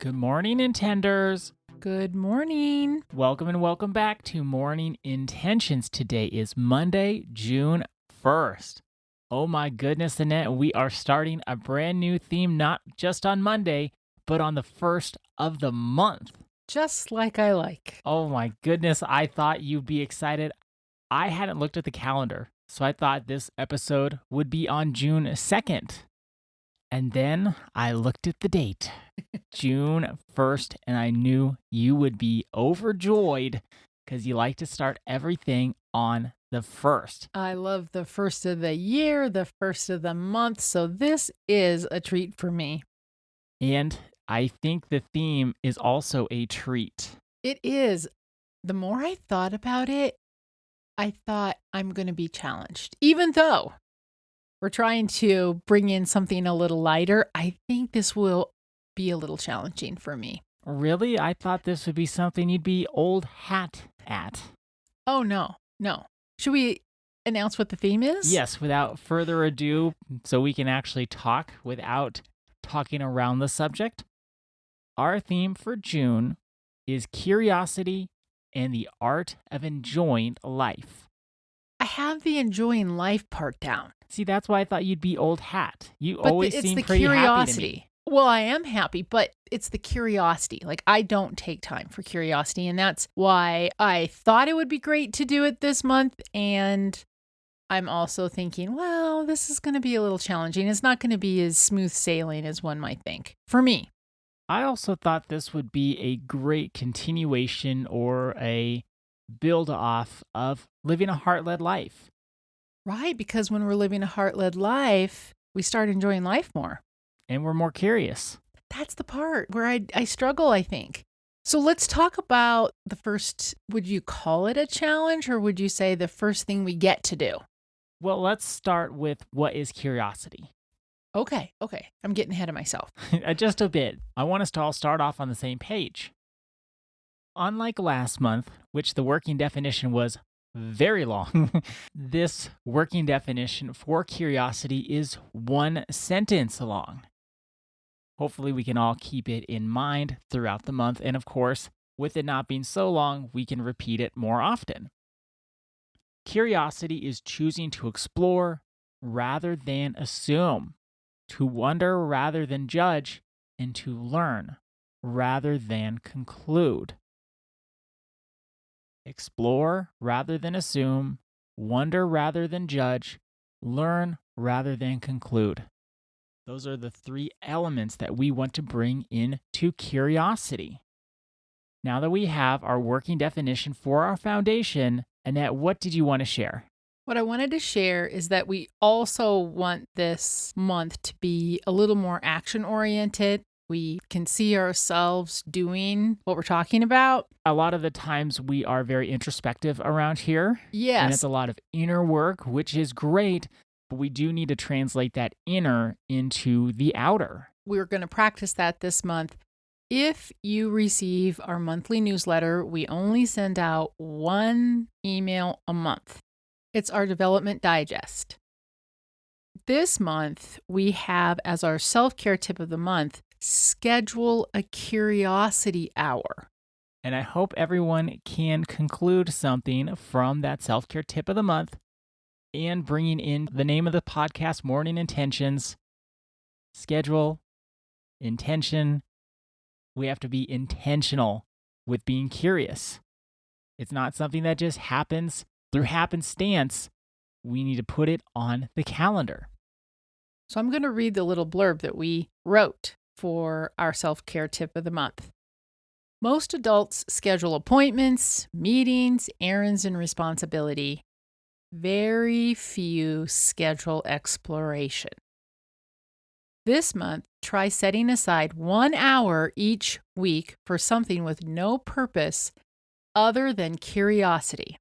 Good morning, Intenders. Good morning. Welcome and welcome back to Morning Intentions. Today is Monday, June 1st. Oh my goodness, Annette, we are starting a brand new theme, not just on Monday, but on the first of the month. Just like I like. Oh my goodness, I thought you'd be excited. I hadn't looked at the calendar, so I thought this episode would be on June 2nd. And then I looked at the date, June 1st, and I knew you would be overjoyed because you like to start everything on the 1st. I love the first of the year, the first of the month, so this is a treat for me. And I think the theme is also a treat. It is. The more I thought about it, I thought I'm going to be challenged. Even though we're trying to bring in something a little lighter, I think this will be a little challenging for me. Really? I thought this would be something you'd be old hat at. Oh, no. Should we announce what the theme is? Yes, without further ado, so we can actually talk without talking around the subject. Our theme for June is curiosity and the art of enjoying life. I have the enjoying life part down. See, that's why I thought you'd be old hat. You But always it's seem the pretty curiosity. happy to me. Well, I am happy, but it's the curiosity. Like, I don't take time for curiosity, and that's why I thought it would be great to do it this month. And I'm also thinking, well, this is going to be a little challenging. It's not going to be as smooth sailing as one might think for me. I also thought this would be a great continuation or a build off of living a heart-led life. Right, because when we're living a heart-led life, we start enjoying life more. And we're more curious. That's the part where I struggle, I think. So let's talk about the first, would you call it a challenge, or would you say the first thing we get to do? Well, let's start with what is curiosity. Okay. I'm getting ahead of myself. Just a bit. I want us to all start off on the same page. Unlike last month, which the working definition was very long, this working definition for curiosity is one sentence long. Hopefully, we can all keep it in mind throughout the month. And of course, with it not being so long, we can repeat it more often. Curiosity is choosing to explore rather than assume, to wonder rather than judge, and to learn rather than conclude. Explore rather than assume, wonder rather than judge, learn rather than conclude. Those are the three elements that we want to bring into curiosity. Now that we have our working definition for our foundation, Annette, what did you want to share? What I wanted to share is that we also want this month to be a little more action-oriented. We can see ourselves doing what we're talking about. A lot of the times we are very introspective around here. Yes. And it's a lot of inner work, which is great, but we do need to translate that inner into the outer. We're going to practice that this month. If you receive our monthly newsletter, we only send out one email a month. It's our Development Digest. This month, we have as our self-care tip of the month, schedule a curiosity hour. And I hope everyone can conclude something from that self-care tip of the month and bringing in the name of the podcast, Morning Intentions, schedule, intention. We have to be intentional with being curious. It's not something that just happens through happenstance. We need to put it on the calendar. So I'm going to read the little blurb that we wrote for our self-care tip of the month. Most adults schedule appointments, meetings, errands, and responsibility. Very few schedule exploration. This month, try setting aside 1 hour each week for something with no purpose other than curiosity.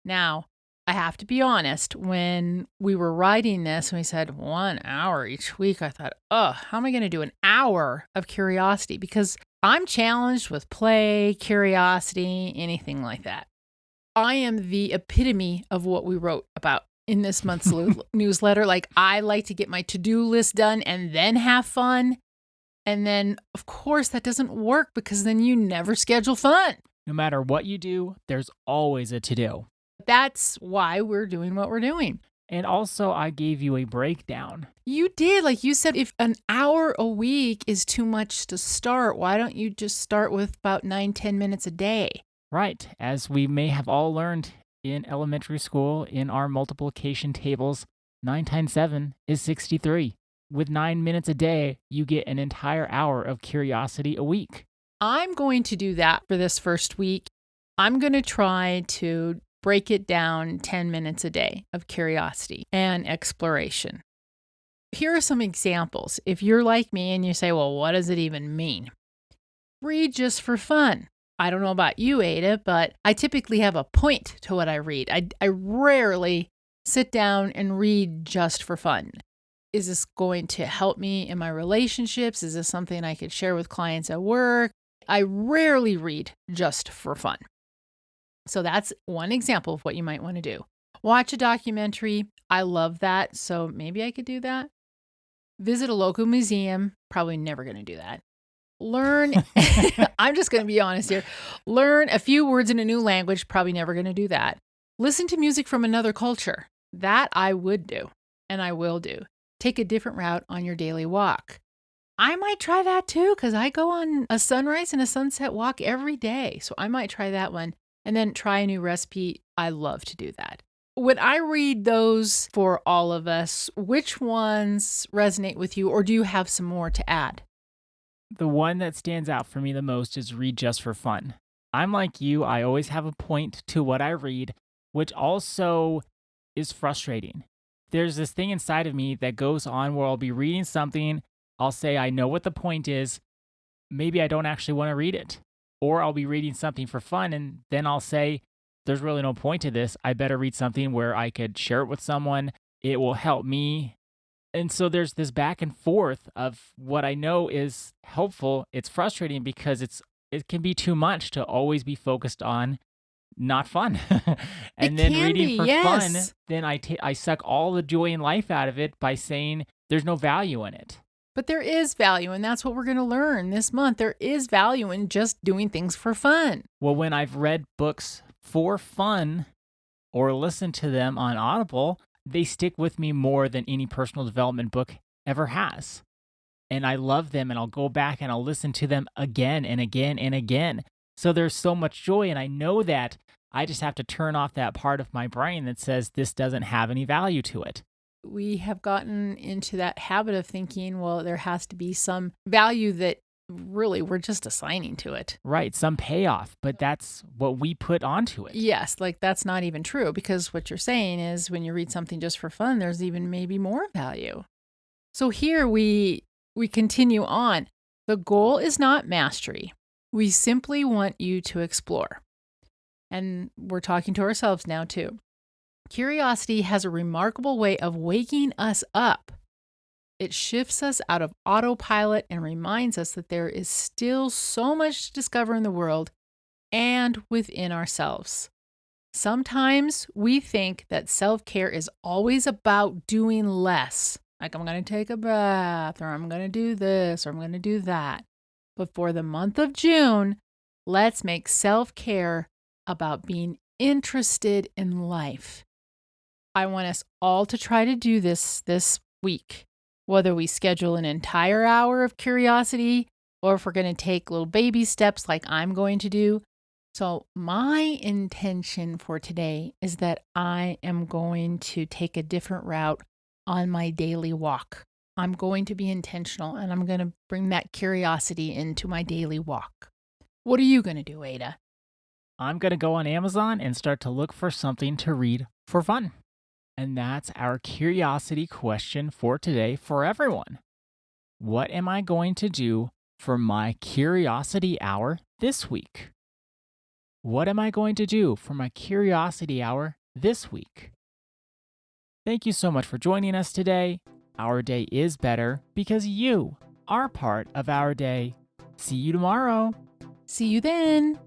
Now, I have to be honest, when we were writing this, and we said 1 hour each week, I thought, how am I going to do an hour of curiosity? Because I'm challenged with play, curiosity, anything like that. I am the epitome of what we wrote about in this month's newsletter. Like, I like to get my to-do list done and then have fun. And then, of course, that doesn't work because then you never schedule fun. No matter what you do, there's always a to-do. That's why we're doing what we're doing. And also, I gave you a breakdown. You did. Like you said, if an hour a week is too much to start, why don't you just start with about 9-10 minutes a day? Right. As we may have all learned in elementary school in our multiplication tables, 9 times 7 is 63. With 9 minutes a day, you get an entire hour of curiosity a week. I'm going to do that for this first week. I'm going to try to break it down 10 minutes a day of curiosity and exploration. Here are some examples. If you're like me and you say, well, what does it even mean? Read just for fun. I don't know about you, Ada, but I typically have a point to what I read. I rarely sit down and read just for fun. Is this going to help me in my relationships? Is this something I could share with clients at work? I rarely read just for fun. So that's one example of what you might want to do. Watch a documentary. I love that. So maybe I could do that. Visit a local museum. Probably never going to do that. Learn, I'm just going to be honest here. Learn a few words in a new language. Probably never going to do that. Listen to music from another culture. That I would do and I will do. Take a different route on your daily walk. I might try that too because I go on a sunrise and a sunset walk every day. So I might try that one. And then try a new recipe. I love to do that. When I read those for all of us, which ones resonate with you, or do you have some more to add? The one that stands out for me the most is read just for fun. I'm like you, I always have a point to what I read, which also is frustrating. There's this thing inside of me that goes on where I'll be reading something, I'll say I know what the point is, maybe I don't actually want to read it. Or I'll be reading something for fun, and then I'll say, there's really no point to this. I better read something where I could share it with someone. It will help me. And so there's this back and forth of what I know is helpful. It's frustrating because it can be too much to always be focused on not fun. And then reading for fun, then I suck all the joy in life out of it by saying there's no value in it. But there is value, and that's what we're going to learn this month. There is value in just doing things for fun. Well, when I've read books for fun or listened to them on Audible, they stick with me more than any personal development book ever has. And I love them, and I'll go back and I'll listen to them again and again and again. So there's so much joy, and I know that I just have to turn off that part of my brain that says this doesn't have any value to it. We have gotten into that habit of thinking, well, there has to be some value that really we're just assigning to it. Right, some payoff, but that's what we put onto it. Yes, like that's not even true because what you're saying is when you read something just for fun, there's even maybe more value. So here we continue on. The goal is not mastery. We simply want you to explore. And we're talking to ourselves now too. Curiosity has a remarkable way of waking us up. It shifts us out of autopilot and reminds us that there is still so much to discover in the world and within ourselves. Sometimes we think that self-care is always about doing less. Like I'm going to take a bath, or I'm going to do this, or I'm going to do that. But for the month of June, let's make self-care about being interested in life. I want us all to try to do this week, whether we schedule an entire hour of curiosity or if we're going to take little baby steps like I'm going to do. So my intention for today is that I am going to take a different route on my daily walk. I'm going to be intentional and I'm going to bring that curiosity into my daily walk. What are you going to do, Ada? I'm going to go on Amazon and start to look for something to read for fun. And that's our curiosity question for today for everyone. What am I going to do for my curiosity hour this week? What am I going to do for my curiosity hour this week? Thank you so much for joining us today. Our day is better because you are part of our day. See you tomorrow. See you then.